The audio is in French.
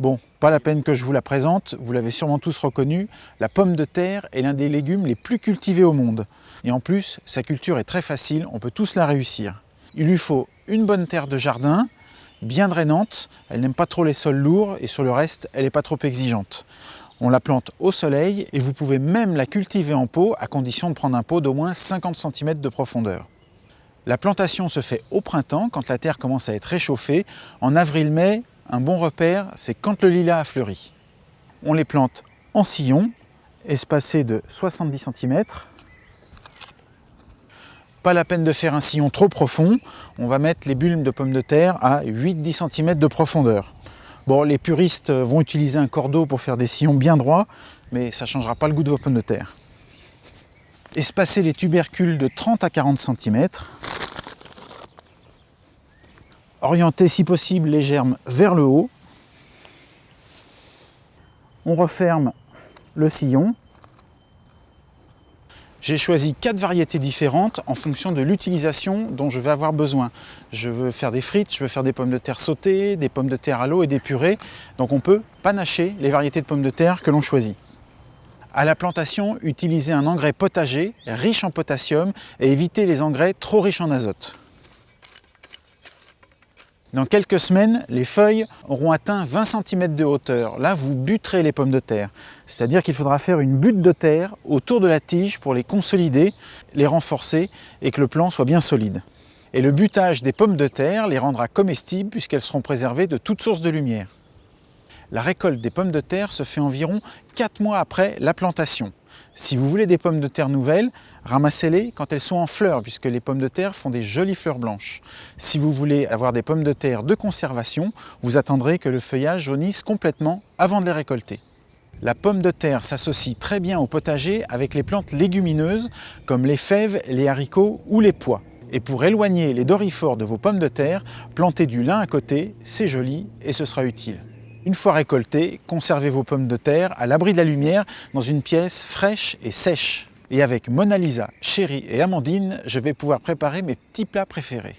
Bon, pas la peine que je vous la présente, vous l'avez sûrement tous reconnu, la pomme de terre est l'un des légumes les plus cultivés au monde. Et en plus, sa culture est très facile, on peut tous la réussir. Il lui faut une bonne terre de jardin, bien drainante, elle n'aime pas trop les sols lourds et sur le reste, elle n'est pas trop exigeante. On la plante au soleil et vous pouvez même la cultiver en pot à condition de prendre un pot d'au moins 50 cm de profondeur. La plantation se fait au printemps quand la terre commence à être réchauffée. En avril-mai, un bon repère, c'est quand le lilas a fleuri. On les plante en sillon, espacés de 70 cm. Pas la peine de faire un sillon trop profond, on va mettre les bulbes de pommes de terre à 8-10 cm de profondeur. Bon, les puristes vont utiliser un cordeau pour faire des sillons bien droits, mais ça ne changera pas le goût de vos pommes de terre. Espacez les tubercules de 30 à 40 cm. Orientez si possible les germes vers le haut. On referme le sillon. J'ai choisi 4 variétés différentes en fonction de l'utilisation dont je vais avoir besoin. Je veux faire des frites, je veux faire des pommes de terre sautées, des pommes de terre à l'eau et des purées. Donc on peut panacher les variétés de pommes de terre que l'on choisit. À la plantation, utilisez un engrais potager riche en potassium et évitez les engrais trop riches en azote. Dans quelques semaines, les feuilles auront atteint 20 cm de hauteur. Là, vous buterez les pommes de terre. C'est-à-dire qu'il faudra faire une butte de terre autour de la tige pour les consolider, les renforcer et que le plant soit bien solide. Et le butage des pommes de terre les rendra comestibles puisqu'elles seront préservées de toute source de lumière. La récolte des pommes de terre se fait environ 4 mois après la plantation. Si vous voulez des pommes de terre nouvelles, ramassez-les quand elles sont en fleurs, puisque les pommes de terre font des jolies fleurs blanches. Si vous voulez avoir des pommes de terre de conservation, vous attendrez que le feuillage jaunisse complètement avant de les récolter. La pomme de terre s'associe très bien au potager avec les plantes légumineuses, comme les fèves, les haricots ou les pois. Et pour éloigner les doryphores de vos pommes de terre, plantez du lin à côté, c'est joli et ce sera utile. Une fois récoltées, conservez vos pommes de terre à l'abri de la lumière dans une pièce fraîche et sèche. Et avec Mona Lisa, Chérie et Amandine, je vais pouvoir préparer mes petits plats préférés.